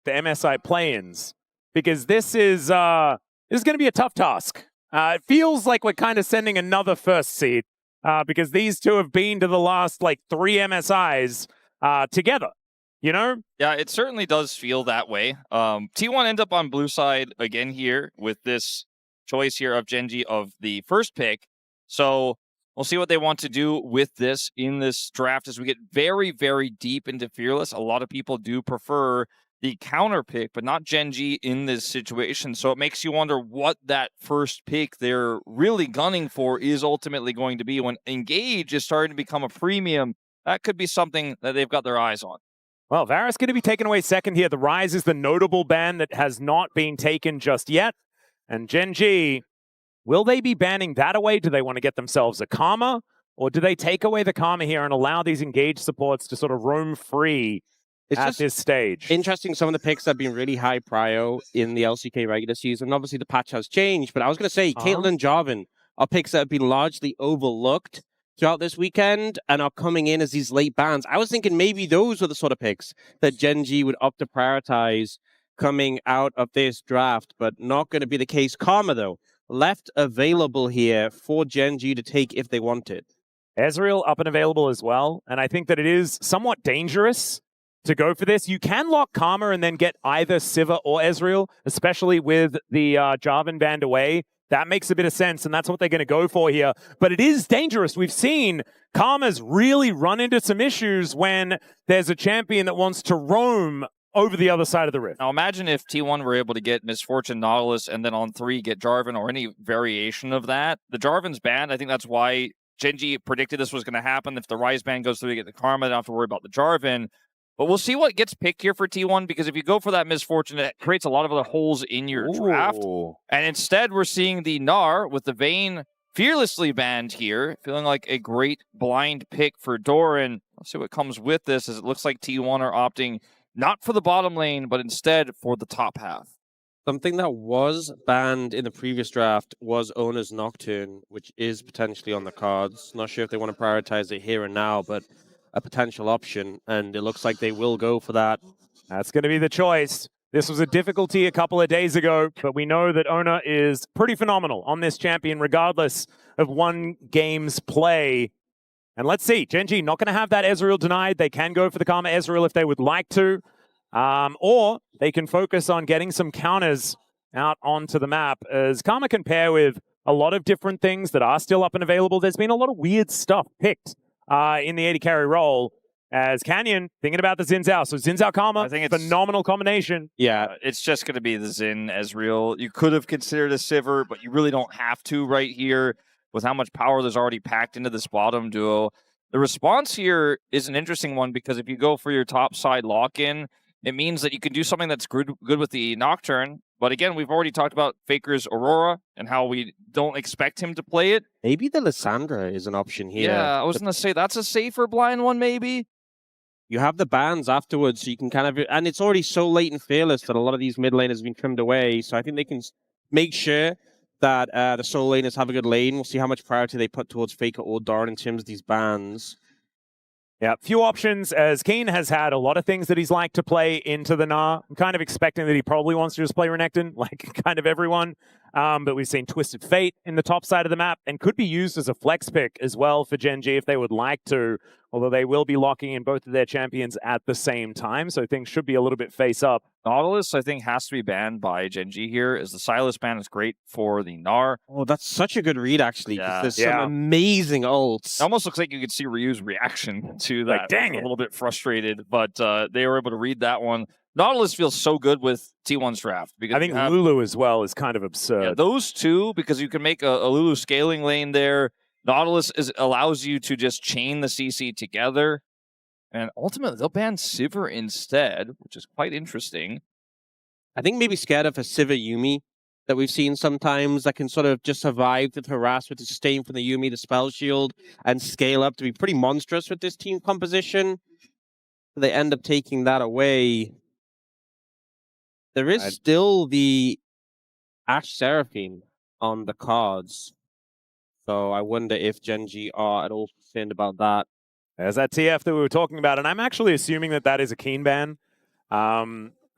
the MSI play-ins, because this is going to be a tough task. It feels like we're kind of sending another first seed because these two have been to the last like 3 MSIs together. You know? Yeah, it certainly does feel that way. T1 end up on blue side again here with this choice here of Gen.G of the first pick. So we'll see what they want to do with this in this draft as we get very, very deep into Fearless. A lot of people do prefer the counter pick, but not Gen.G in this situation. So it makes you wonder what that first pick they're really gunning for is ultimately going to be. When Engage is starting to become a premium, that could be something that they've got their eyes on. Well, Varus going to be taken away second here. The Rise is the notable ban that has not been taken just yet. And Gen.G, will they be banning that away? Do they want to get themselves a Karma? Or do they take away the Karma here and allow these Engage supports to sort of roam free at this stage? Interesting, some of the picks have been really high prio in the LCK regular season. Obviously, the patch has changed, but I was going to say, Caitlyn and Jarvan are picks that have been largely overlooked throughout this weekend and are coming in as these late bans. I was thinking maybe those were the sort of picks that Gen.G would opt to prioritize coming out of this draft, but not going to be the case. Karma, though, left available here for Gen.G to take if they want it. Ezreal up and available as well, and I think that it is somewhat dangerous to go for this. You can lock Karma and then get either Sivir or Ezreal, especially with the Jarvan banned away. That makes a bit of sense, and that's what they're going to go for here. But it is dangerous. We've seen Karma's really run into some issues when there's a champion that wants to roam over the other side of the rift. Now imagine if T1 were able to get Misfortune Nautilus and then on 3 get Jarvan or any variation of that. The Jarvan's banned. I think that's why Gen.G predicted this was going to happen. If the Rise ban goes through, they get the Karma, they don't have to worry about the Jarvan. But we'll see what gets picked here for T1, because if you go for that Misfortune, it creates a lot of other holes in your draft. And instead, we're seeing the Gnar with the Vayne fearlessly banned here, feeling like a great blind pick for Doran. Let's see what comes with this, as it looks like T1 are opting not for the bottom lane, but instead for the top half. Something that was banned in the previous draft was Oner's Nocturne, which is potentially on the cards. Not sure if they want to prioritize it here and now, but a potential option, and it looks like they will go for that. That's going to be the choice. This was a difficulty a couple of days ago, but we know that Oner is pretty phenomenal on this champion, regardless of one game's play. And let's see, Gen.G not going to have that Ezreal denied. They can go for the Karma Ezreal if they would like to, or they can focus on getting some counters out onto the map, as Karma can pair with a lot of different things that are still up and available. There's been a lot of weird stuff picked in the AD carry role, as Canyon thinking about the Xin Zhao. So Xin Zhao Karma, I think it's phenomenal combination. Yeah, it's just going to be the Xin Ezreal. You could have considered a Sivir, but you really don't have to right here with how much power there's already packed into this bottom duo. The response here is an interesting one, because if you go for your top side lock-in, it means that you can do something that's good with the Nocturne. But again, we've already talked about Faker's Aurora and how we don't expect him to play it. Maybe the Lissandra is an option here. Yeah, I was going to say that's a safer blind one, maybe. You have the bans afterwards, so you can kind of... And it's already so late and fearless that a lot of these mid laners have been trimmed away. So I think they can make sure that the solo laners have a good lane. We'll see how much priority they put towards Faker or Doran in terms of these bans. Yeah, few options, as Kiin has had a lot of things that he's liked to play into the Gnar. I'm kind of expecting that he probably wants to just play Renekton, like kind of everyone. But we've seen Twisted Fate in the top side of the map, and could be used as a flex pick as well for Gen.G if they would like to, although they will be locking in both of their champions at the same time, so things should be a little bit face up. Nautilus, I think, has to be banned by Gen.G here, as the Silas ban is great for the Gnar. Oh, that's such a good read, actually. Yeah. There's some amazing ults. It almost looks like you could see Ryu's reaction to that. Like, dang it. A little bit frustrated, but they were able to read that one. Nautilus feels so good with T1's draft, because I think Lulu as well is kind of absurd. Yeah, those two, because you can make a Lulu scaling lane there. Nautilus allows you to just chain the CC together. And ultimately, they'll ban Sivir instead, which is quite interesting. I think maybe scared of a Sivir Yuumi that we've seen sometimes that can sort of just survive the harassment, to sustain from the Yuumi, the spell shield, and scale up to be pretty monstrous with this team composition. They end up taking that away. There is still the Ashe Seraphine on the cards. So I wonder if Gen.G are at all concerned about that. There's that TF that we were talking about, and I'm actually assuming that that is a Kiin ban.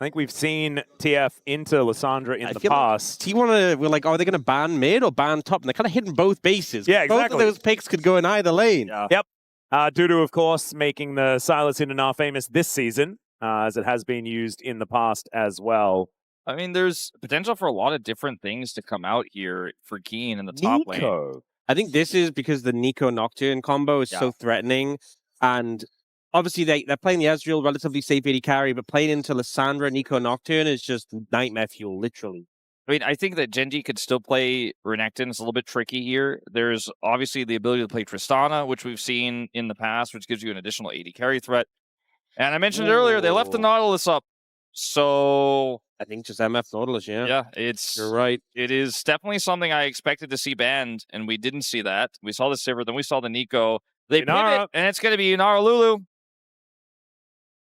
I think we've seen TF into Lissandra in the past. T1 were like, are they going to ban mid or ban top? And they're kind of hitting both bases. Yeah, exactly. Both of those picks could go in either lane. Yeah. Yep. Duro, of course, making the Silas in Gnar famous this season, as it has been used in the past as well. I mean, there's potential for a lot of different things to come out here for Kiin in the top lane. I think this is because the Nico Nocturne combo is so threatening. And obviously, they're playing the Ezreal, relatively safe AD carry, but playing into Lissandra, Nico Nocturne is just nightmare fuel, literally. I mean, I think that Gen.G could still play Renekton. It's a little bit tricky here. There's obviously the ability to play Tristana, which we've seen in the past, which gives you an additional AD carry threat. And I mentioned earlier, they left the Nautilus up. So I think just MF Nautilus, yeah. Yeah, you're right. It is definitely something I expected to see banned, and we didn't see that. We saw the Sivir, then we saw the Nico. They pivot, and it's going to be Yunara Lulu.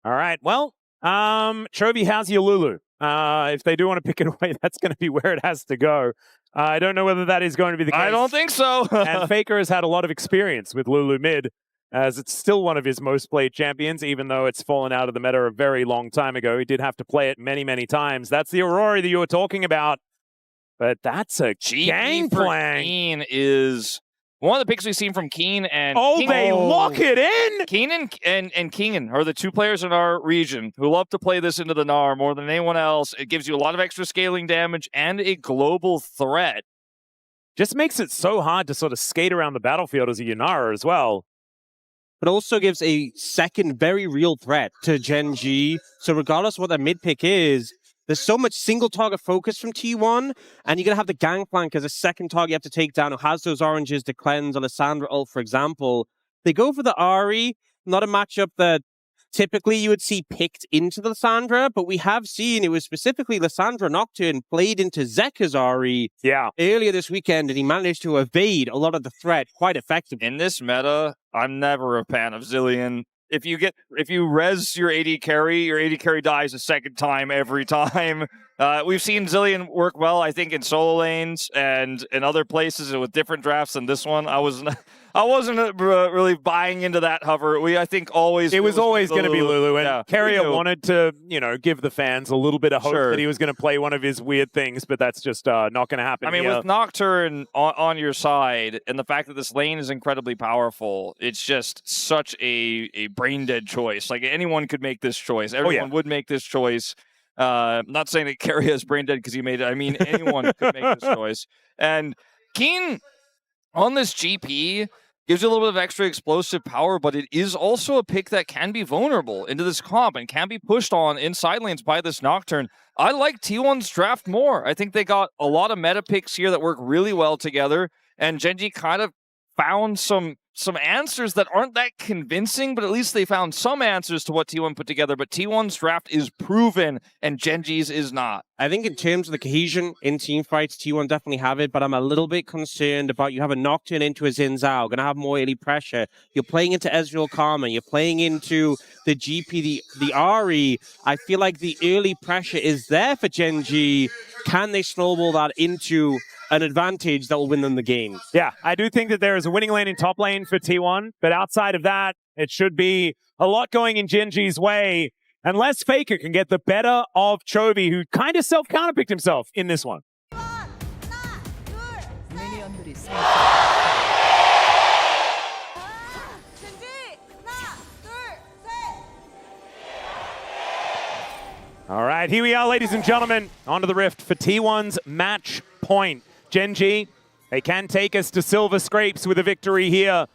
All right. Well, Chovy has your Lulu. If they do want to pick it away, that's going to be where it has to go. I don't know whether that is going to be the case. I don't think so. And Faker has had a lot of experience with Lulu mid, as it's still one of his most played champions, even though it's fallen out of the meta a very long time ago. He did have to play it many, many times. That's the Aurora that you were talking about. But that's a Gankplank. Kiin is one of the picks we've seen from Kiin and they lock it in. Kiin and Kiin are the two players in our region who love to play this into the Gnar more than anyone else. It gives you a lot of extra scaling damage and a global threat. Just makes it so hard to sort of skate around the battlefield as a Yunara as well. But also gives a second very real threat to Gen.G. So regardless of what their mid pick is, there's so much single target focus from T1, and you're going to have the Gankplank as a second target you have to take down who has those oranges to cleanse a Lissandra ult, for example. They go for the Ahri, not a matchup that typically you would see picked into the Lissandra, but we have seen it was specifically Lissandra Nocturne played into Zeka's Ahri earlier this weekend, and he managed to evade a lot of the threat quite effectively. In this meta, I'm never a fan of Zilean. If you res your AD carry dies a second time every time. We've seen Zilean work well, I think, in solo lanes and in other places with different drafts than this one. I wasn't really buying into that hover. I think always it was always going to be Lulu, and Keria wanted to, give the fans a little bit of hope that he was going to play one of his weird things, but that's just not going to happen. I mean, with Nocturne on your side, and the fact that this lane is incredibly powerful, it's just such a brain dead choice. Like anyone could make this choice. Everyone would make this choice. Not saying that Keria is brain dead because he made it. I mean, anyone could make this choice. And Kiin on this GP gives you a little bit of extra explosive power, but it is also a pick that can be vulnerable into this comp and can be pushed on in side lanes by this Nocturne. I like T1's draft more. I think they got a lot of meta picks here that work really well together, and Gen.G kind of found some answers that aren't that convincing, but at least they found some answers to what T1 put together. But T1's draft is proven, and Gen.G's is not. I think in terms of the cohesion in team fights, T1 definitely have it, but I'm a little bit concerned about you have a Nocturne into a Zhao, going to have more early pressure. You're playing into Ezreal Karma, you're playing into the GP, the Ahri. I feel like the early pressure is there for Gen.G. Can they snowball that into an advantage that will win them the game? Yeah, I do think that there is a winning lane in top lane for T1, but outside of that, it should be a lot going in Gen.G's way, unless Faker can get the better of Chovy, who kind of self-counterpicked himself in this one. All right, here we are, ladies and gentlemen, onto the Rift for T1's match point. Gen.G, they can take us to silver scrapes with a victory here.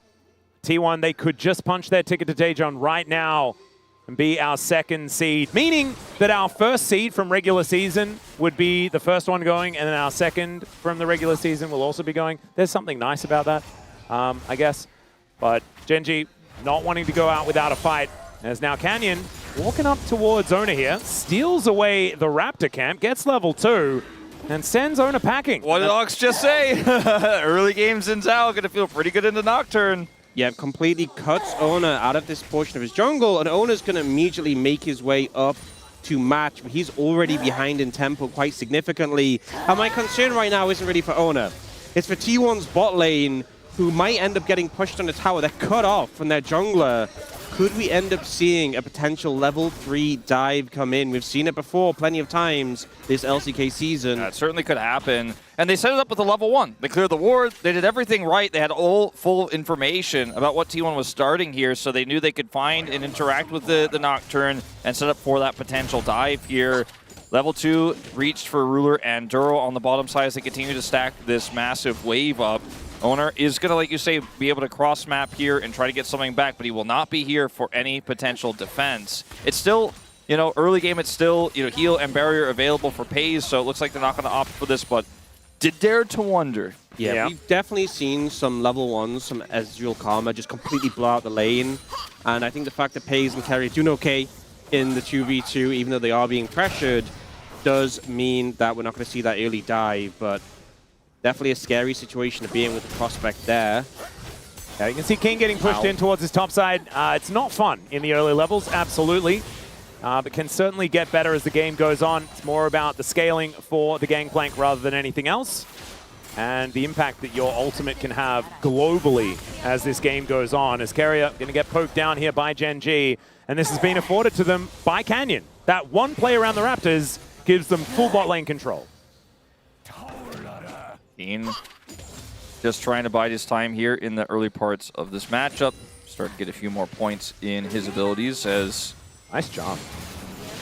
T1, they could just punch their ticket to Daejeon right now and be our second seed, meaning that our first seed from regular season would be the first one going, and then our second from the regular season will also be going. There's something nice about that, I guess. But Gen.G not wanting to go out without a fight. As now Canyon walking up towards Oner here, steals away the Raptor camp, gets level 2, and sends Oner packing. What did Ox just say? Early games in Zhao, going to feel pretty good into Nocturne. Yeah, completely cuts Oner out of this portion of his jungle, and Oner's going to immediately make his way up to match, but he's already behind in tempo quite significantly. And my concern right now isn't really for Oner. It's for T1's bot lane, who might end up getting pushed on the tower. They're cut off from their jungler. Could we end up seeing a potential level 3 dive come in? We've seen it before plenty of times this LCK season. Yeah, it certainly could happen. And they set it up with a level 1. They cleared the ward. They did everything right. They had all full information about what T1 was starting here, so they knew they could find and interact with the Nocturne and set up for that potential dive here. Level 2 reached for Ruler and Duro on the bottom side as they continue to stack this massive wave up. Oner is going to, like you say, be able to cross-map here and try to get something back, but he will not be here for any potential defense. It's still, you know, early game, it's still, you know, heal and barrier available for Peyz, so it looks like they're not going to opt for this, but did dare to wonder. Yeah, we've definitely seen some level 1s, some Ezreal Karma just completely blow out the lane, and I think the fact that Peyz and Keria are doing okay in the 2v2, even though they are being pressured, does mean that we're not going to see that early dive, but definitely a scary situation to be in with the prospect there. Yeah, you can see Kiin getting pushed in towards his top side. It's not fun in the early levels, absolutely, but can certainly get better as the game goes on. It's more about the scaling for the Gankplank rather than anything else, and the impact that your ultimate can have globally as this game goes on. As Keria going to get poked down here by Gen.G, and this has been afforded to them by Canyon. That one play around the Raptors gives them full bot lane control. Kiin just trying to bide his time here in the early parts of this matchup. Start to get a few more points in his abilities as... Nice job.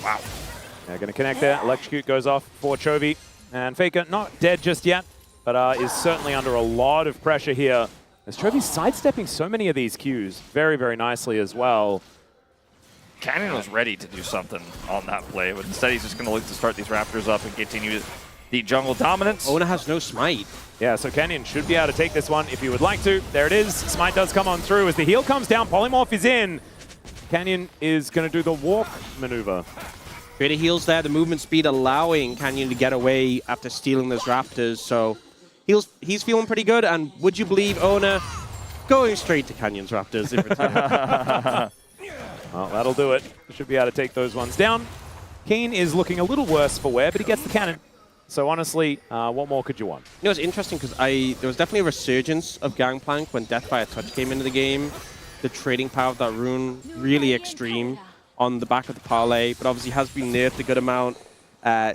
Wow. They're going to connect there. Electrocute goes off for Chovy. And Faker not dead just yet, but is certainly under a lot of pressure here. As Chovy's sidestepping so many of these Qs very, very nicely as well. Canyon was ready to do something on that play, but instead he's just going to look to start these Raptors up and continue the jungle dominance. Oner has no smite. Yeah, so Canyon should be able to take this one if he would like to. There it is. Smite does come on through as the heal comes down. Polymorph is in. Canyon is going to do the walk maneuver. Greater heals there, the movement speed allowing Canyon to get away after stealing those Raptors, so he's feeling pretty good, and would you believe Oner going straight to Canyon's Raptors in return? Well, that'll do it. Should be able to take those ones down. Kiin is looking a little worse for wear, but he gets the cannon. So honestly, what more could you want? You know, it's interesting because there was definitely a resurgence of Gankplank when Death by a Touch came into the game. The trading power of that rune, really extreme on the back of the parlay, but obviously has been nerfed a good amount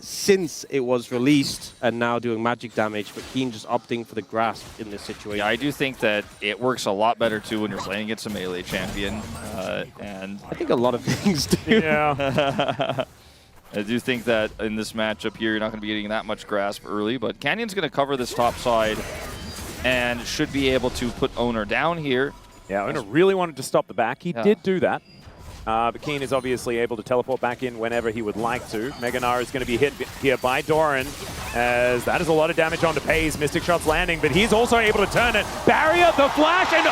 since it was released and now doing magic damage, but Kiin just opting for the grasp in this situation. Yeah, I do think that it works a lot better too when you're playing against a melee champion. And I think a lot of things do. Yeah. I do think that in this matchup here, you're not going to be getting that much grasp early, but Canyon's going to cover this top side and should be able to put Oner down here. Yeah, Oner really wanted to stop the back. He did do that. But Kiin is obviously able to teleport back in whenever he would like to. Gnar is going to be hit here by Doran, as that is a lot of damage onto Peyz. Mystic Shot's landing, but he's also able to turn it. Barrier, the flash, and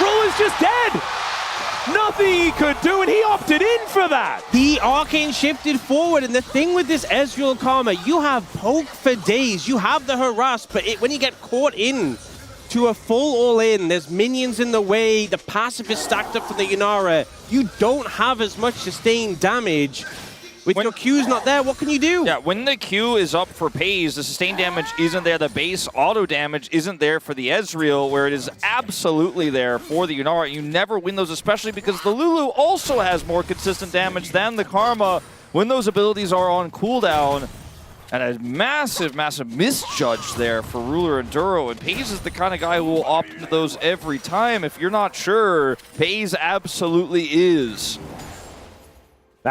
Ruler's just dead! Nothing he could do, and he opted in for that! He arcane shifted forward, and the thing with this Ezreal Karma, you have poke for days, you have the harass, but when you get caught in to a full all-in, there's minions in the way, the passive is stacked up for the Yunara, you don't have as much sustained damage. With your Q's not there, what can you do? Yeah, when the Q is up for Peyz, the sustained damage isn't there. The base auto damage isn't there for the Ezreal, where it is absolutely there for the Yunara. You never win those, especially because the Lulu also has more consistent damage than the Karma when those abilities are on cooldown. And a massive, massive misjudge there for Ruler and Duro. And Peyz is the kind of guy who will opt into those every time. If you're not sure, Peyz absolutely is.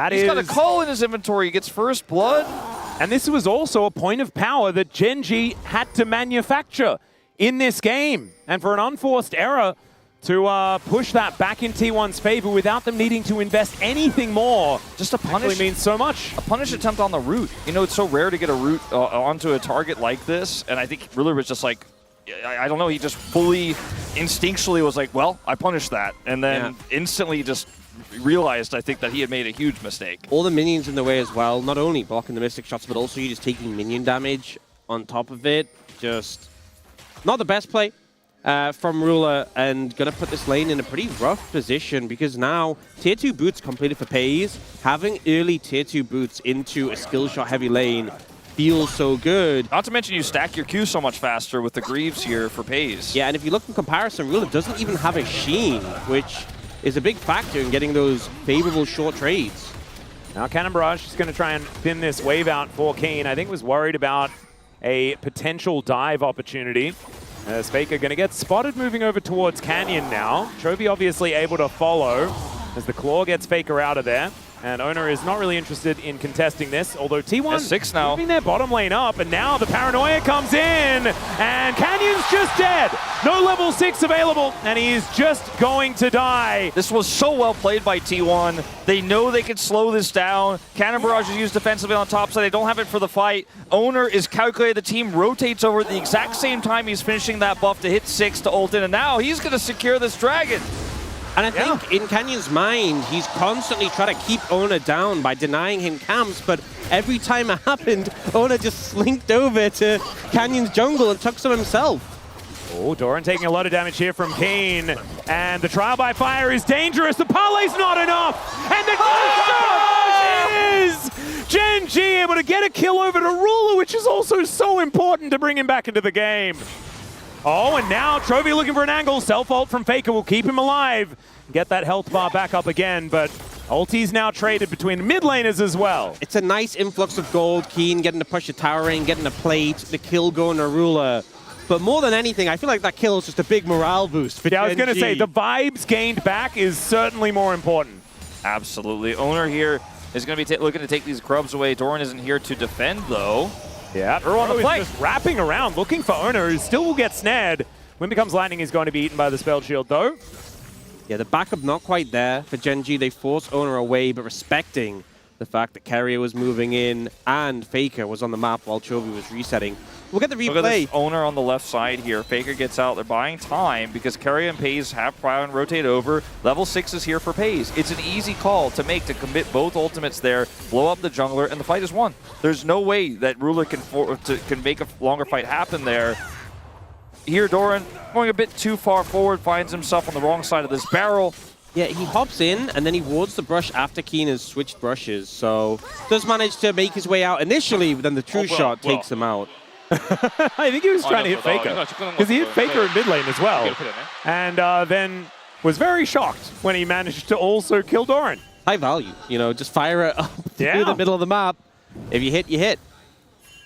He's got a call in his inventory. He gets first blood. And this was also a point of power that Gen.G had to manufacture in this game. And for an unforced error to push that back in T1's favor without them needing to invest anything more. Just a punish means so much. A punish attempt on the root. You know, it's so rare to get a root onto a target like this. And I think Ruler was just like, I don't know, he just fully instinctually was like, well, I punished that. And then instantly just realized, I think, that he had made a huge mistake. All the minions in the way as well, not only blocking the Mystic Shots, but also you just taking minion damage on top of it. Just not the best play from Ruler, and gonna put this lane in a pretty rough position because now tier 2 boots completed for Peyz. Having early tier 2 boots into a skill shot heavy lane feels so good. Not to mention you stack your Q so much faster with the Greaves here for Peyz. Yeah, and if you look in comparison, Ruler doesn't even have a Sheen, which is a big factor in getting those favorable short trades. Now Cannon Barrage is going to try and pin this wave out for Kiin. I think was worried about a potential dive opportunity. Faker going to get spotted moving over towards Canyon now. Chovy obviously able to follow as the Claw gets Faker out of there. And Oner is not really interested in contesting this, although T1 6 now. moving their bottom lane up, and now the Paranoia comes in, and Canyon's just dead. No level 6 available, and he's just going to die. This was so well played by T1. They know they can slow this down. Cannon Barrage is used defensively on top, so they don't have it for the fight. Oner is calculated. The team rotates over at the exact same time he's finishing that buff to hit 6 to ult in, and now he's going to secure this dragon. And I think in Canyon's mind, he's constantly trying to keep Oner down by denying him camps, but every time it happened, Oner just slinked over to Canyon's jungle and took some himself. Oh, Doran taking a lot of damage here from Kiin, and the trial by fire is dangerous. The parlay's not enough, and the is Gen.G able to get a kill over to Lulu, which is also so important to bring him back into the game. Oh, and now Chovy looking for an angle. Self-ult from Faker will keep him alive. Get that health bar back up again, but ulti's now traded between the mid laners as well. It's a nice influx of gold. Kiin getting to push the tower in, getting a plate, the kill going to Ruler. But more than anything, I feel like that kill is just a big morale boost for I was going to Gen.G. say, the vibes gained back is certainly more important. Absolutely. Oner here is going to be looking to take these grubs away. Doran isn't here to defend, though. Yeah, Duro on the flank. Just wrapping around, looking for Oner, who still will get snared. When becomes lightning, he's going to be eaten by the spell shield, though. Yeah, the backup not quite there for Gen.G. They force Oner away, but respecting the fact that Keria was moving in and Faker was on the map while Chovy was resetting. We'll get the replay. Look at this Oner on the left side here. Faker gets out. They're buying time because Keria and Peyz have prior and rotate over. Level 6 is here for Peyz. It's an easy call to make to commit both ultimates there, blow up the jungler, and the fight is won. There's no way that Ruler can make a longer fight happen there. Here, Doran going a bit too far forward, finds himself on the wrong side of this barrel. Yeah, he hops in and then he wards the brush after Kiin has switched brushes. So does manage to make his way out initially, but then the true shot takes him out. I think he was trying to hit Faker, because he hit Faker in mid lane as well. And then was very shocked when he managed to also kill Doran. High value, you know, just fire it up through the middle of the map. If you hit, you hit.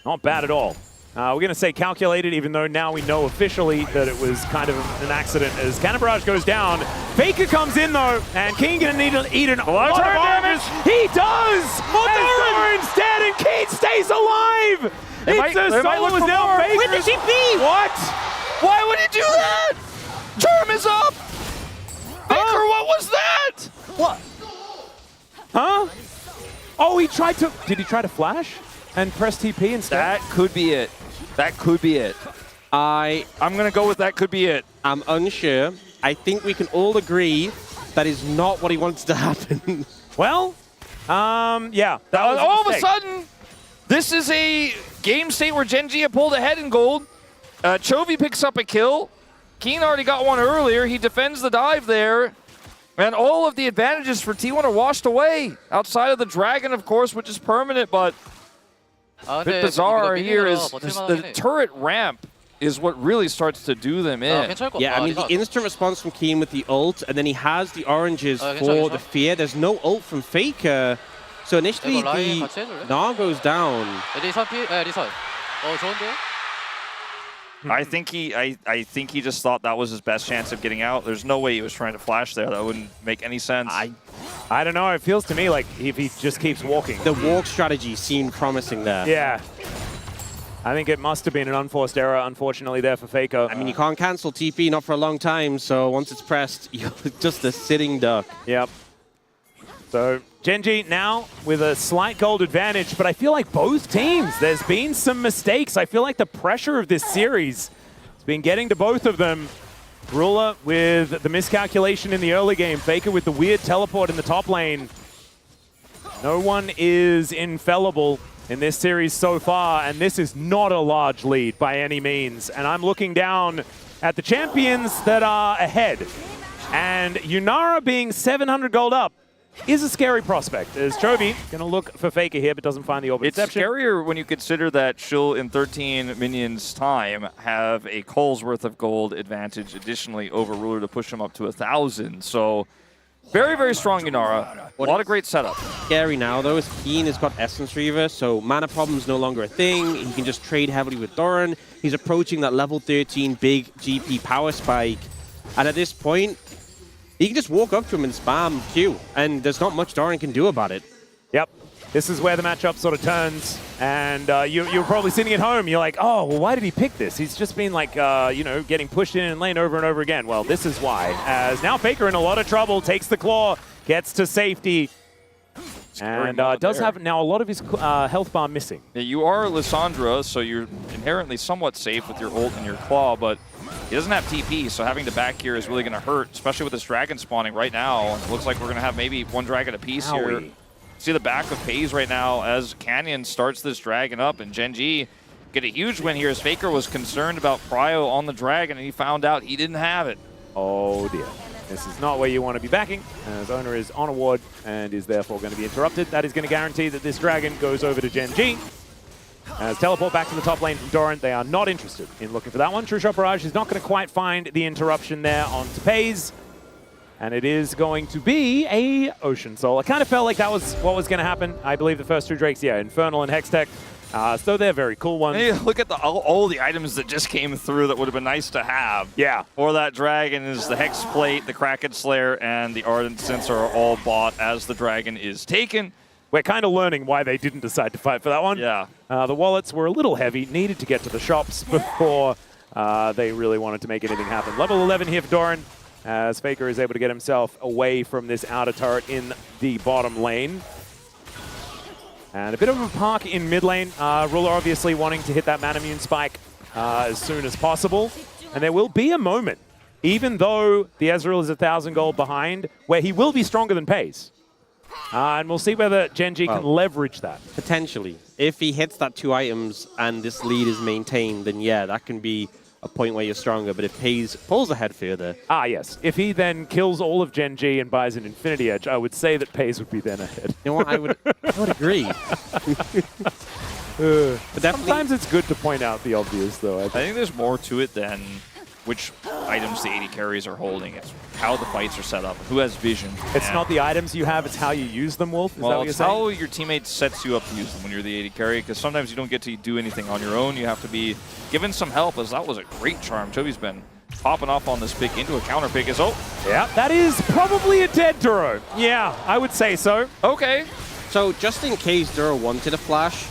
Not bad at all. We're going to say calculated, even though now we know officially that it was kind of an accident as Cannon Barrage goes down. Faker comes in, though, and Kiin going to need to eat a lot of damage. He does! Doran's dead, and Kiin stays alive! It's a solo now. Faker. Where did she be? What? Why would he do that? Term is up! Faker, what was that? What? Huh? Oh, he tried to... Did he try to flash and press TP instead? That could be it. That could be it. I'm going to go with that could be it. I'm unsure. I think we can all agree that is not what he wants to happen. Well, yeah. All of a sudden, this is a game state where Gen.G have pulled ahead in gold. Chovy picks up a kill. Kiin already got one earlier. He defends the dive there. And all of the advantages for T1 are washed away. Outside of the dragon, of course, which is permanent, but a bit bizarre here is the turret ramp is what really starts to do them in. Yeah, I mean, the instant response from Kiin with the ult, and then he has the oranges for the fear. There's no ult from Faker. So initially, the Gnar goes down. I think he just thought that was his best chance of getting out. There's no way he was trying to flash there. That wouldn't make any sense. I don't know. It feels to me like if he just keeps walking. The walk strategy seemed promising there. Yeah. I think it must have been an unforced error, unfortunately, there for Faker. I mean, you can't cancel TP, not for a long time, so once it's pressed, you're just a sitting duck. Yep. So Gen.G now with a slight gold advantage, but I feel like both teams, there's been some mistakes. I feel like the pressure of this series has been getting to both of them. Ruler with the miscalculation in the early game, Faker with the weird teleport in the top lane. No one is infallible in this series so far, and this is not a large lead by any means. And I'm looking down at the champions that are ahead. And Yunara being 700 gold up is a scary prospect, as Chovy going to look for Faker here, but doesn't find the orb. It's scarier when you consider that she'll, in 13 minions time, have a Cole's worth of gold advantage additionally over Ruler to push him up to 1,000. So Very, very strong Yunara. A lot of great setup. Scary now, though, is Kiin has got Essence Reaver, so mana problem is no longer a thing. He can just trade heavily with Doran. He's approaching that level 13 big GP power spike. And at this point, he can just walk up to him and spam Q, and there's not much Doran can do about it. Yep. This is where the matchup sort of turns, and you're probably sitting at home. You're like, oh, well, why did he pick this? He's just been like, you know, getting pushed in lane over and over again. Well, this is why. As now Faker in a lot of trouble, takes the claw, gets to safety, and does have now a lot of his health bar missing. Yeah, you are Lissandra, so you're inherently somewhat safe with your ult and your claw, but he doesn't have TP, so having to back here is really going to hurt, especially with this dragon spawning right now. It looks like we're going to have maybe one dragon apiece here. See the back of Peyz right now as Canyon starts this dragon up, and Gen.G get a huge win here as Faker was concerned about Prio on the dragon, and he found out he didn't have it. Oh dear. This is not where you want to be backing, as Oner is on a ward and is therefore going to be interrupted. That is going to guarantee that this dragon goes over to Gen.G. As teleport back to the top lane from Doran, they are not interested in looking for that one. True Shot Barrage is not going to quite find the interruption there onto Peyz. And it is going to be a Ocean Soul. I kind of felt like that was what was going to happen. I believe the first two Drakes, yeah, Infernal and Hextech. So they're very cool ones. Hey, look at all the items that just came through that would have been nice to have. Yeah. For that dragon is the Hex Plate, the Kraken Slayer, and the Ardent Censer are all bought as the dragon is taken. We're kind of learning why they didn't decide to fight for that one. Yeah. The wallets were a little heavy, needed to get to the shops before they really wanted to make anything happen. Level 11 here for Doran, as Faker is able to get himself away from this outer turret in the bottom lane. And a bit of a park in mid lane. Ruler obviously wanting to hit that Manamune spike as soon as possible. And there will be a moment, even though the Ezreal is 1,000 gold behind, where he will be stronger than Peyz. And we'll see whether Gen.G can leverage that. Potentially. If he hits that 2 items and this lead is maintained, then yeah, that can be a point where you're stronger. But if Peyz pulls ahead further... Ah, yes. If he then kills all of Gen.G and buys an Infinity Edge, I would say that Peyz would be then ahead. You know what? I would agree. But sometimes it's good to point out the obvious, though. I think there's more to it than which items the AD carries are holding. It's how the fights are set up, who has vision. It's not the items you have, it's how you use them, Wolf? Is that what you're saying? How your teammate sets you up to use them when you're the AD carry, because sometimes you don't get to do anything on your own. You have to be given some help, as that was a great charm. Chovy's been popping off on this pick into a counter pick. Yeah, that is probably a dead Duro. Yeah, I would say so. Okay. So just in case Duro wanted a flash,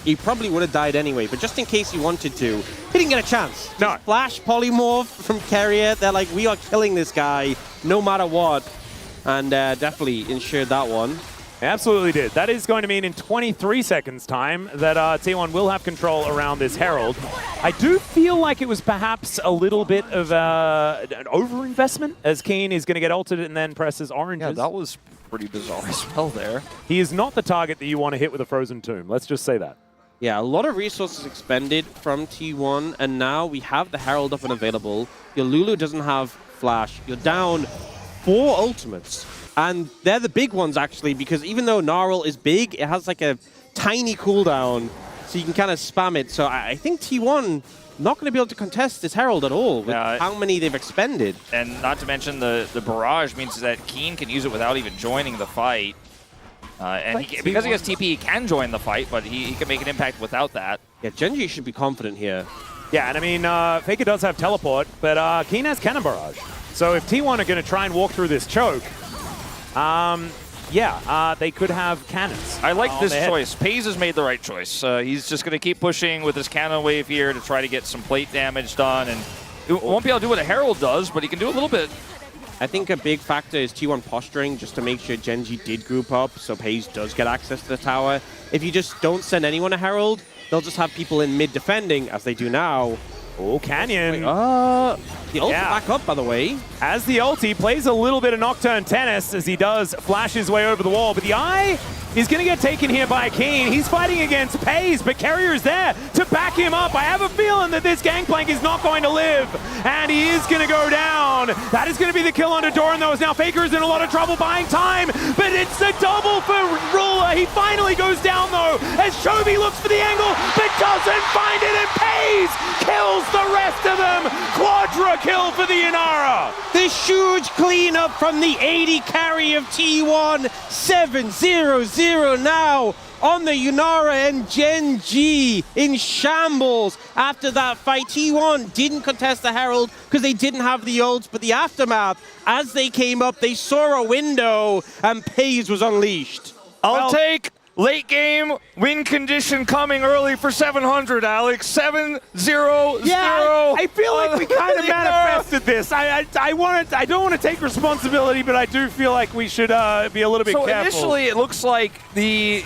he probably would have died anyway, but just in case he wanted to, he didn't get a chance. No. Flash polymorph from Keria, they're like, we are killing this guy no matter what. And definitely ensured that one. Absolutely did. That is going to mean in 23 seconds time that T1 will have control around this Herald. I do feel like it was perhaps a little bit of an overinvestment, as Kiin is going to get ulted and then presses oranges. Yeah, that was pretty bizarre spell there. He is not the target that you want to hit with a Frozen Tomb. Let's just say that. Yeah, a lot of resources expended from T1, and now we have the Herald up and available. Your Lulu doesn't have Flash. You're down 4 ultimates. And they're the big ones, actually, because even though Gnarl is big, it has like a tiny cooldown, so you can kind of spam it. So I think T1 not going to be able to contest this Herald at all with how many they've expended. And not to mention the barrage means that Kiin can use it without even joining the fight. And because he has TP, he can join the fight, but he can make an impact without that. Yeah, Gen.G should be confident here. Yeah, and I mean, Faker does have teleport, but Kiin has Cannon Barrage. So if T1 are going to try and walk through this choke, they could have cannons. I like this choice. Peyz has made the right choice. He's just going to keep pushing with his cannon wave here to try to get some plate damage done. And he won't be able to do what a Herald does, but he can do a little bit. I think a big factor is T1 posturing just to make sure Gen.G did group up so Peyz does get access to the tower. If you just don't send anyone a Herald, they'll just have people in mid defending, as they do now. Oh, Canyon. The ult's back up, by the way. As the ulti plays a little bit of Nocturne tennis as he does flash his way over the wall, but the eye is going to get taken here by Kiin. He's fighting against Peyz, but Keria is there to back him up. I have a feeling that this Gankplank is not going to live, and he is going to go down. That is going to be the kill onto Doran, though, as now Faker is in a lot of trouble buying time, but it's a double for Ruler. He finally goes down, though, as Chovy looks for the angle, but doesn't find it, and Peyz kills the rest of them. Quadra kill for the Yunara. This huge clean line-up from the AD carry of T1. 7-0-0 now on the Yunara, and Gen.G in shambles after that fight. T1 didn't contest the Herald because they didn't have the ults, but the aftermath, as they came up, they saw a window and Peyz was unleashed. I'll take late game win condition coming early for 700, Alex. 7-0-0. Yeah, I feel like we kind of manifested this. I don't want to take responsibility, but I do feel like we should be a little bit careful. Initially, it looks like the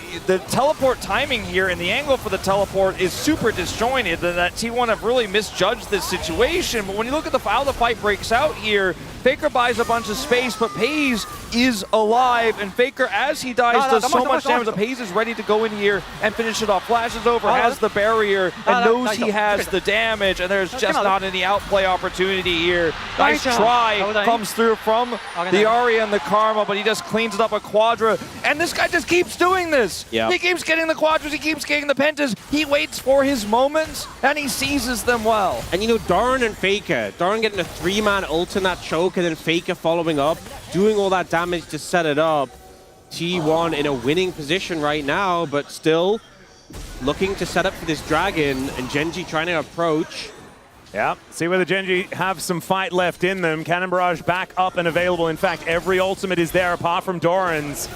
teleport timing here and the angle for the teleport is super disjointed, and that T1 have really misjudged this situation. But when you look at how the fight breaks out here, Faker buys a bunch of space, but Peyz is alive, and Faker, as he dies, does so much damage that Peyz is ready to go in here and finish it off. Flashes over, has the barrier, and knows he has the damage, and there's just not any outplay opportunity here. Nice try comes through from the Ahri and the Karma, but he just cleans it up a Quadra, and this guy just keeps doing this. He keeps getting the Quadras, he keeps getting the Pentas, he waits for his moments, and he seizes them well. And you know, Doran and Faker, Doran getting a 3-man ult in that choke, and then Faker following up, doing all that damage to set it up. T1 in a winning position right now, but still looking to set up for this dragon, and Gen.G trying to approach. Yeah, see whether Gen.G have some fight left in them. Cannon Barrage back up and available. In fact, every ultimate is there apart from Doran's.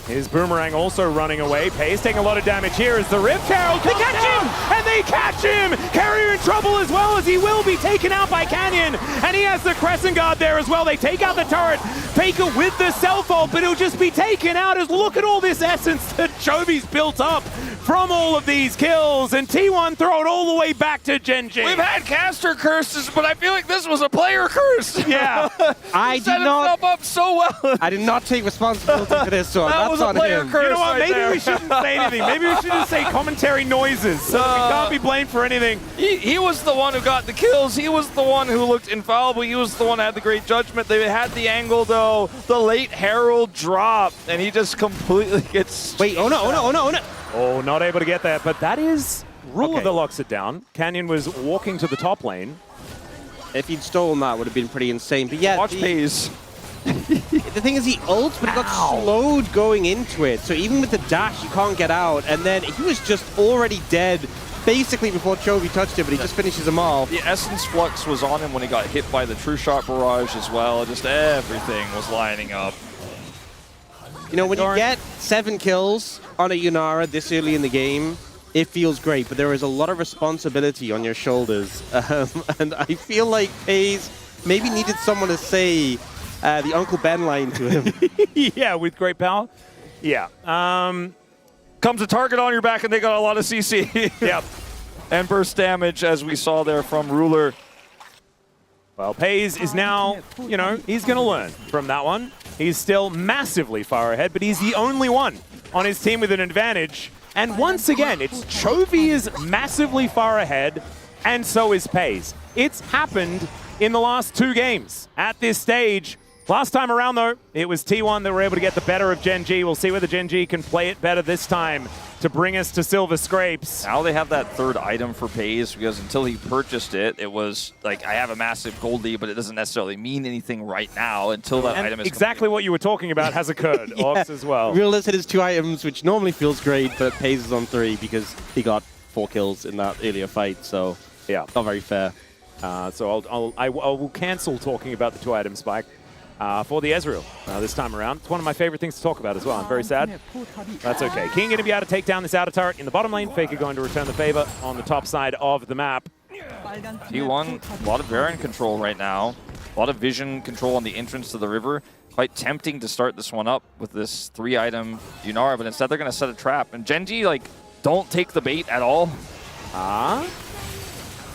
His Boomerang also running away. Peyz taking a lot of damage here as the Rift Herald. They catch him! And they catch him! Keria in trouble as well, as he will be taken out by Canyon. And he has the Crescent Guard there as well. They take out the turret. Faker with the self-ult, but he'll just be taken out as look at all this essence that Chovy's built up from all of these kills. And T1 throw it all the way back to Gen.G. We've had caster curses, but I feel like this was a player curse. Yeah. I set himself up so well. I did not take responsibility for this one. That was a player curse. You know what? Right Maybe there. we shouldn't say anything. Maybe we should just say commentary noises, so that we can't be blamed for anything. He was the one who got the kills. He was the one who looked infallible. He was the one who had the great judgment. They had the angle, though. The late Herald drop, and he just completely gets... Wait, Oner. Oh, not able to get that, but that is Ruler that locks it down. Canyon was walking to the top lane. If he'd stolen that, would have been pretty insane. But yeah, watch Peyz. The thing is, he ults, but he got slowed going into it. So even with the dash, you can't get out. And then he was just already dead, basically before Chovy touched him, but he just finishes him off. The Essence Flux was on him when he got hit by the True Shot Barrage as well. Just everything was lining up. You know, when you get 7 kills on a Yunara this early in the game, it feels great, but there is a lot of responsibility on your shoulders. And I feel like Peyz maybe needed someone to say the Uncle Ben line to him. Yeah, with great power. Yeah. Comes a target on your back, and they got a lot of CC. Yep. And burst damage, as we saw there from Ruler. Well, Peyz is now, you know, he's going to learn from that one. He's still massively far ahead, but he's the only one on his team with an advantage. And once again, it's Chovy is massively far ahead, and so is Peyz. It's happened in the last 2 games at this stage. Last time around, though, it was T1 that were able to get the better of Gen.G. We'll see whether Gen.G can play it better this time to bring us to Silver Scrapes. Now they have that 3rd item for Peyz, because until he purchased it, it was like, I have a massive gold lead, but it doesn't necessarily mean anything right now until that item is exactly complete. What you were talking about has occurred, Ox, as well. Realist hit his 2 items, which normally feels great, but Peyz is on 3 because he got 4 kills in that earlier fight, so yeah, not very fair. So I will cancel talking about the 2 item spike. For the Ezreal this time around. It's one of my favorite things to talk about as well. I'm very sad. That's okay. Kiin going to be able to take down this outer turret in the bottom lane. Faker going to return the favor on the top side of the map. T1, a lot of Baron control right now. A lot of vision control on the entrance to the river. Quite tempting to start this one up with this 3-item Yunara, but instead they're going to set a trap. And Gen.G, like, don't take the bait at all.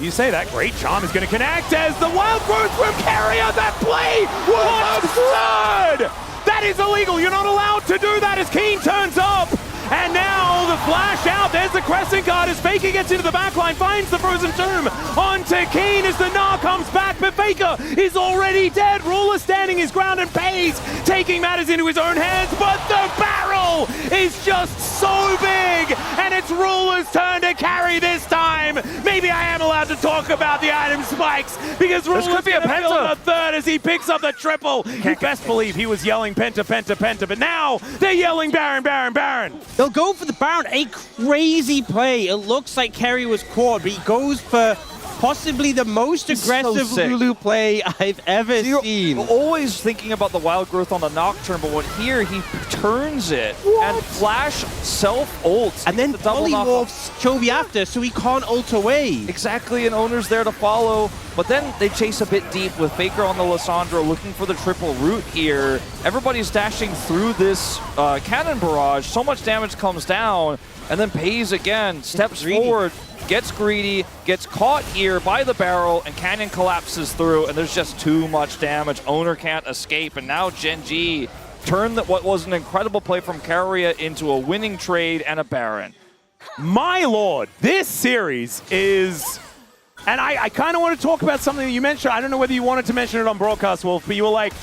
You say that. Great charm is going to connect as the wild growth from Keria. That play was absurd! That is illegal. You're not allowed to do that as Kiin turns up. And now the flash out. There's the Crescent Guard as Faker gets into the backline, finds the Frozen Tomb onto Kiin as the Gnar comes back, but Faker is already dead. Ruler standing his ground and Peyz taking matters into his own hands, but the barrel is just so big, and it's Ruler's turn to carry this time. Maybe I am allowed to talk about the item spikes because Ruler's could be a gonna build penta. a third as he picks up the triple. You best believe he was yelling penta, penta, penta, but now they're yelling Baron, Baron, Baron. They'll go for the Baron. A crazy play. It looks like Keria was caught, but he goes for possibly the most aggressive sick. Lulu play I've ever seen. Always thinking about the wild growth on the Nocturne, but here he turns it and flash self-ults. And then the double polymorphs Chovy after, so he can't ult away. Exactly, and Oner's there to follow. But then they chase a bit deep with Faker on the Lissandra looking for the triple root here. Everybody's dashing through this cannon barrage. So much damage comes down. And then Peyz again steps forward, gets greedy, gets caught here by the barrel, and Canyon collapses through, and there's just too much damage. Oner can't escape, and now Gen.G turned what was an incredible play from Keria into a winning trade and a Baron. My lord, this series is... And I kind of want to talk about something that you mentioned. I don't know whether you wanted to mention it on broadcast, Wolf, but you were like,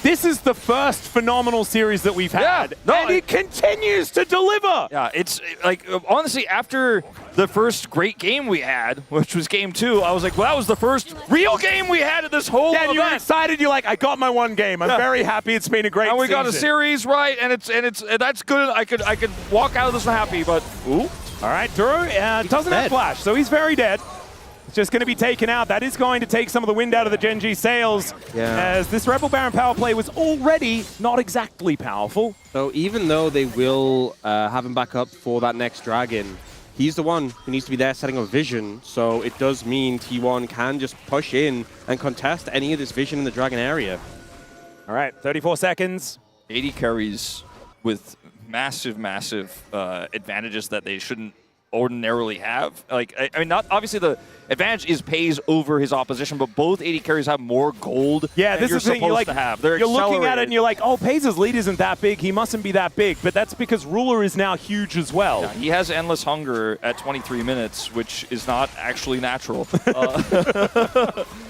this is the first phenomenal series that we've had, and it continues to deliver. Yeah, it's like, honestly, after the first great game we had, which was game 2, I was like, well, that was the first real game we had at this whole event. You were excited. You're like, I got my one game. I'm very happy. It's been a great And we season. got a series, right? And that's good. I could walk out of this one happy, but ooh. All right, Duro doesn't have flash, so he's very dead. It's just going to be taken out. That is going to take some of the wind out of the Gen.G sails, as this Rebel Baron power play was already not exactly powerful. So even though they will have him back up for that next dragon, he's the one who needs to be there setting up vision. So it does mean T1 can just push in and contest any of this vision in the dragon area. All right, 34 seconds. AD carries with massive advantages that they shouldn't ordinarily have. Like, I mean, not obviously the advantage is Peyz over his opposition, but both AD carries have more gold than this you're is the thing. supposed to have. They're you're looking at it accelerated. and you're like, oh, Peyz's lead isn't that big. He mustn't be that big. But that's because Ruler is now huge as well. Yeah, he has endless hunger at 23 minutes, which is not actually natural.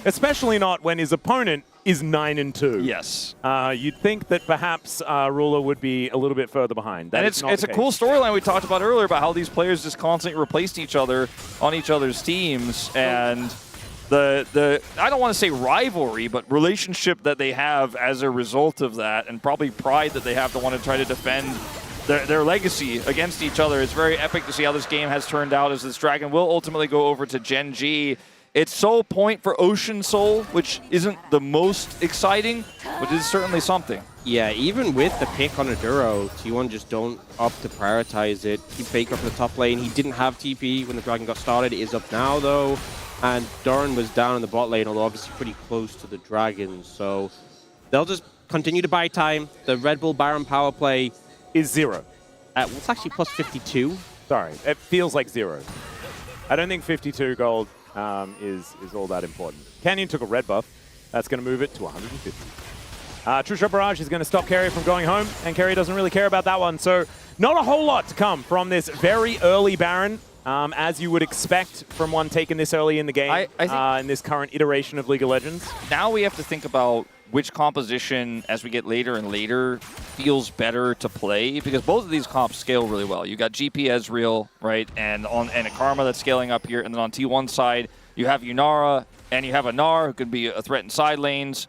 Especially not when his opponent is 9-2. Yes. You'd think that perhaps Ruler would be a little bit further behind. That And it's a cool storyline we talked about earlier about how these players just constantly replaced each other on each other's teams, and the I don't want to say rivalry, but relationship that they have as a result of that, and probably pride that they have to want to try to defend their legacy against each other. It's very epic to see how this game has turned out, as this dragon will ultimately go over to Gen.G. It's soul point for Ocean Soul, which isn't the most exciting, but is certainly something. Yeah, even with the pick on a Duro, T1 just don't opt to prioritize it. Keep Faker up in the top lane. He didn't have TP when the dragon got started. It is up now, though. And Doran was down in the bot lane, although obviously pretty close to the dragon. So they'll just continue to buy time. The Red Bull Baron power play is 0. It's actually plus 52. Sorry, it feels like 0. I don't think 52 gold is all that important. Canyon took a red buff. That's going to move it to 150. True Shot Barrage is going to stop Keria from going home, and Keria doesn't really care about that one. So not a whole lot to come from this very early Baron, as you would expect from one taken this early in the game, I think in this current iteration of League of Legends. Now we have to think about which composition, as we get later and later, feels better to play, because both of these comps scale really well. You got GP Ezreal, right, and a Karma that's scaling up here, and then on T1 side, you have Yunara, and you have a Gnar who can be a threat in side lanes.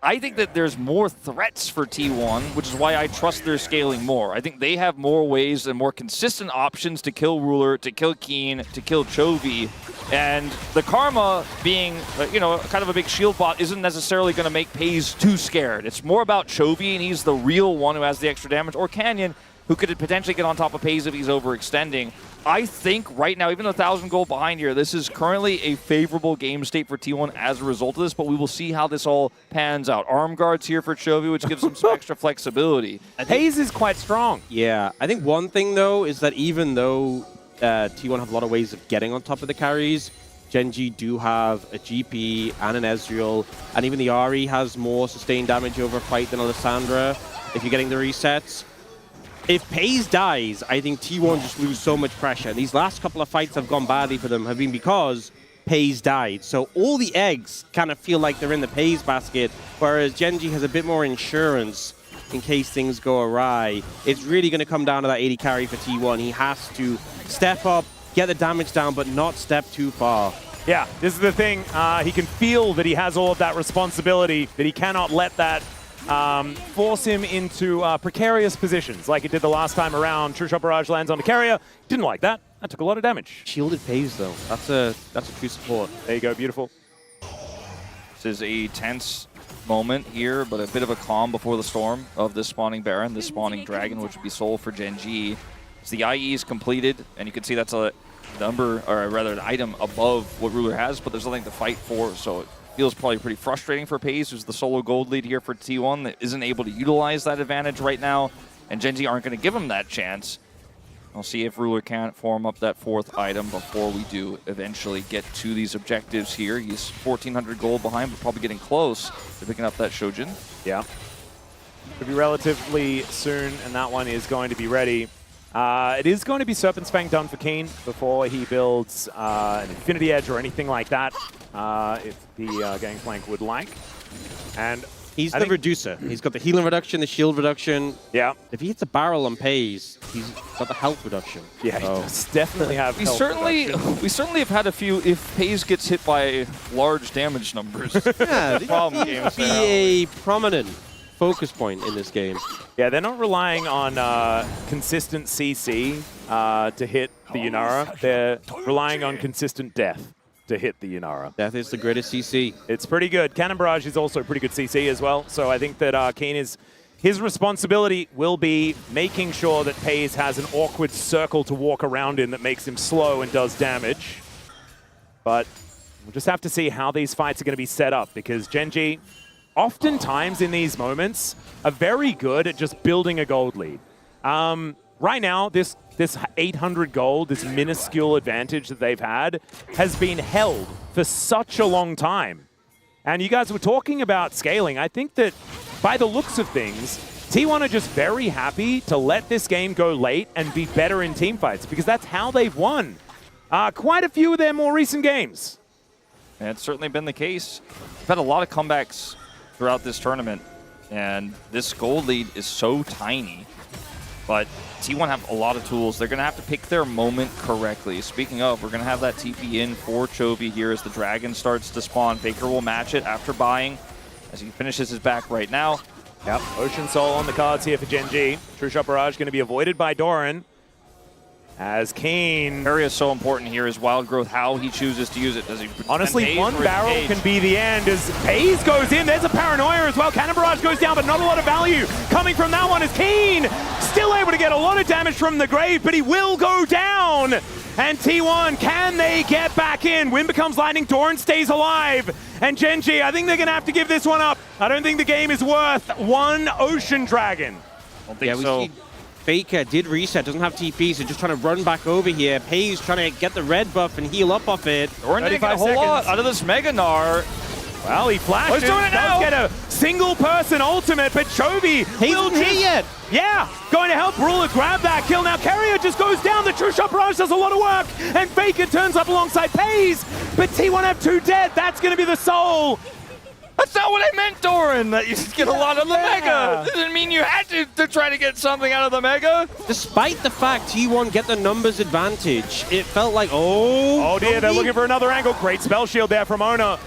I think that there's more threats for T1, which is why I trust their scaling more. I think they have more ways and more consistent options to kill Ruler, to kill Kiin, to kill Chovy. And the Karma being, kind of a big shield bot isn't necessarily going to make Peyz too scared. It's more about Chovy, and he's the real one who has the extra damage, or Canyon, who could potentially get on top of Peyz if he's overextending. I think right now, even 1,000 gold behind here, this is currently a favorable game state for T1 as a result of this, but we will see how this all pans out. Arm guards here for Chovy, which gives him some extra flexibility. Peyz is quite strong. Yeah, I think one thing, though, is that even though T1 have a lot of ways of getting on top of the carries, Gen.G do have a GP and an Ezreal, and even the Ahri has more sustained damage over a fight than a Lissandra if you're getting the resets. If Peyz dies, I think T1 just lose so much pressure. These last couple of fights have gone badly for them have been because Peyz died. So all the eggs kind of feel like they're in the Peyz basket, whereas Gen.G has a bit more insurance in case things go awry. It's really going to come down to that AD carry for T1. He has to step up, get the damage down, but not step too far. Yeah, this is the thing. He can feel that he has all of that responsibility, that he cannot let that force him into precarious positions like it did the last time around. True Shot Barrage lands on Keria. Didn't like that. That took a lot of damage. Shielded Peyz though. That's a true support. There you go, beautiful. This is a tense moment here, but a bit of a calm before the storm of this spawning Baron, this spawning Dragon, which would be soul for Gen.G. So the IE is completed, and you can see that's a number, or rather an item above what Ruler has, but there's nothing to fight for, so it feels probably pretty frustrating for Peyz, who's the solo gold lead here for T1 that isn't able to utilize that advantage right now, and Gen.G aren't going to give him that chance. We'll see if Ruler can't form up that fourth item before we do eventually get to these objectives here. He's 1,400 gold behind, but probably getting close to picking up that Shojin. Yeah. Could be relatively soon, and that one is going to be ready. It is going to be Serpent's Fang done for Kiin before he builds an Infinity Edge or anything like that, if the Gankplank would like. And he's the reducer. He's got the healing reduction, the shield reduction. Yeah. If he hits a barrel on Peyz, he's got the health reduction. Yeah, he does definitely have we certainly have had a few, if Peyz gets hit by large damage numbers. Yeah, problem this be a prominent focus point in this game. Yeah, they're not relying on consistent CC to hit the Yunara. They're relying on consistent death to hit the Yunara. Death is the greatest CC. It's pretty good. Cannon Barrage is also pretty good CC as well. So I think that Kiin is, his responsibility will be making sure that Peyz has an awkward circle to walk around in that makes him slow and does damage. But we'll just have to see how these fights are going to be set up, because Gen.G oftentimes in these moments are very good at just building a gold lead. Right now, this 800 gold, this minuscule advantage that they've had, has been held for such a long time. And you guys were talking about scaling. I think that by the looks of things, T1 are just very happy to let this game go late and be better in team fights, because that's how they've won quite a few of their more recent games. And it's certainly been the case. We've had a lot of comebacks throughout this tournament, and this gold lead is so tiny. But T1 have a lot of tools. They're going to have to pick their moment correctly. Speaking of, we're going to have that TP in for Chovy here as the Dragon starts to spawn. Faker will match it after buying as he finishes his back right now. Yep, Ocean Soul on the cards here for Gen.G. True Shot Barrage going to be avoided by Doran. As Kiin... Keria is so important here, is Wild Growth, how he chooses to use it. Does he honestly, one barrel can be the end as Peyz goes in. There's a Paranoia as well. Cannon Barrage goes down, but not a lot of value coming from that one as Kiin still able to get a lot of damage from the grave, but he will go down. And T1, can they get back in? Wind becomes lightning, Doran stays alive. And Gen.G, I think they're going to have to give this one up. I don't think the game is worth one Ocean Dragon. I don't think so. Faker did reset, doesn't have TP, so just trying to run back over here. Peyz trying to get the red buff and heal up off it. Doran didn't get a whole lot out of this Mega Gnar. Well, he flashes. He's doing it now. Does get a single-person ultimate, but Chovy will hit yet. Yeah, going to help Ruler grab that kill. Now Keria just goes down. The True Shot Barrage does a lot of work, and Faker turns up alongside Peyz, but T1 have 2 dead. That's going to be the soul. That's not what I meant, Doran, that you get a lot of the Mega. It didn't mean you had to try to get something out of the Mega. Despite the fact T1 get the numbers advantage, it felt like, oh dear, they're looking for another angle. Great spell shield there from Oner.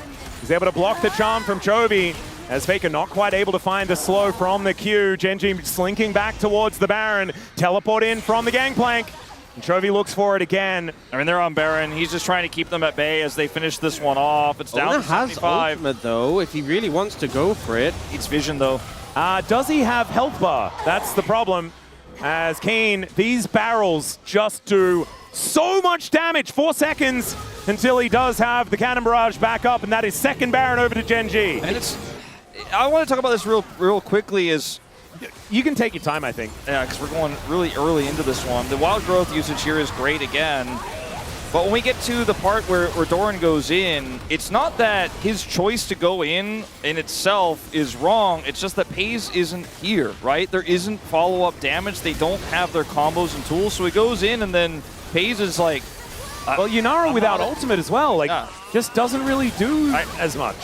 He's able to block the charm from Chovy, as Faker not quite able to find the slow from the Q. Gen.G slinking back towards the Baron. Teleport in from the Gangplank. And Chovy looks for it again. I mean, they're on Baron. He's just trying to keep them at bay as they finish this one off. It's down to 75. Has ultimate, though, if he really wants to go for it. Needs vision, though. Does he have health bar? That's the problem. As Kiin, these barrels just do so much damage. 4 seconds until he does have the Cannon Barrage back up, and that is second Baron over to Gen.G. And I want to talk about this real quickly is... You can take your time, I think. Yeah, because we're going really early into this one. The Wild Growth usage here is great again. But when we get to the part where Doran goes in, it's not that his choice to go in itself is wrong. It's just that Peyz isn't here, right? There isn't follow-up damage. They don't have their combos and tools. So he goes in, and then Peyz is like... well, Yunara without ultimate as well, like, just doesn't really do as much.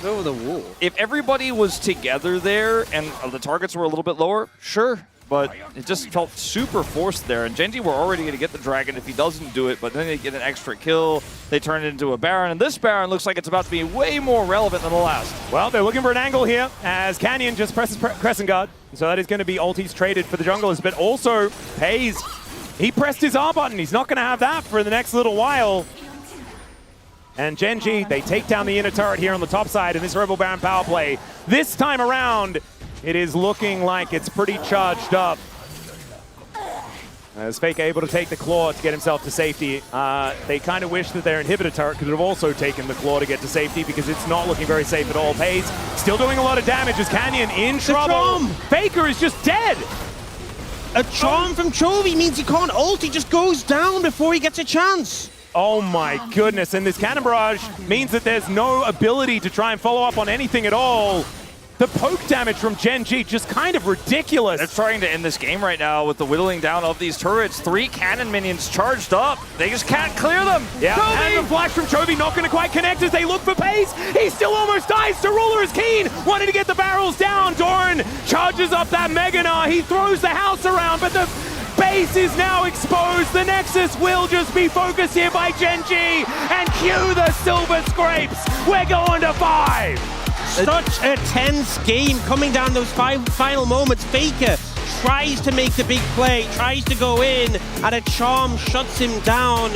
Over the wall. If everybody was together there and the targets were a little bit lower, sure. but it just felt super forced there. And Gen.G were already going to get the dragon if he doesn't do it, but then they get an extra kill. They turn it into a Baron, and this Baron looks like it's about to be way more relevant than the last. Well, they're looking for an angle here as Canyon just presses Crescent Guard. So that is going to be ultis traded for the junglers, but also Peyz, he pressed his R button. He's not going to have that for the next little while. And Gen.G, they take down the inner turret here on the top side in this Rebel Baron power play. This time around, it is looking like it's pretty charged up. As Faker able to take the claw to get himself to safety. They kind of wish that their inhibitor turret could have also taken the claw to get to safety because it's not looking very safe at all. Peyz still doing a lot of damage as Canyon in trouble. Faker is just dead. A charm from Chovy means he can't ult, he just goes down before he gets a chance. Oh my goodness, and this Cannon Barrage means that there's no ability to try and follow up on anything at all. The poke damage from Gen.G just kind of ridiculous. They're trying to end this game right now with the whittling down of these turrets. 3 cannon minions charged up. They just can't clear them. Yeah, Chovy! and the flash from Chovy not going to quite connect as they look for Peyz. He still almost dies. Ruler is Kiin, wanting to get the barrels down. Doran charges up that Mega Gnar. He throws the house around, but the base is now exposed. The Nexus will just be focused here by Gen.G. And cue the Silver Scrapes. We're going to 5. Such a tense game coming down those final moments. Faker tries to make the big play, tries to go in, and a charm shuts him down.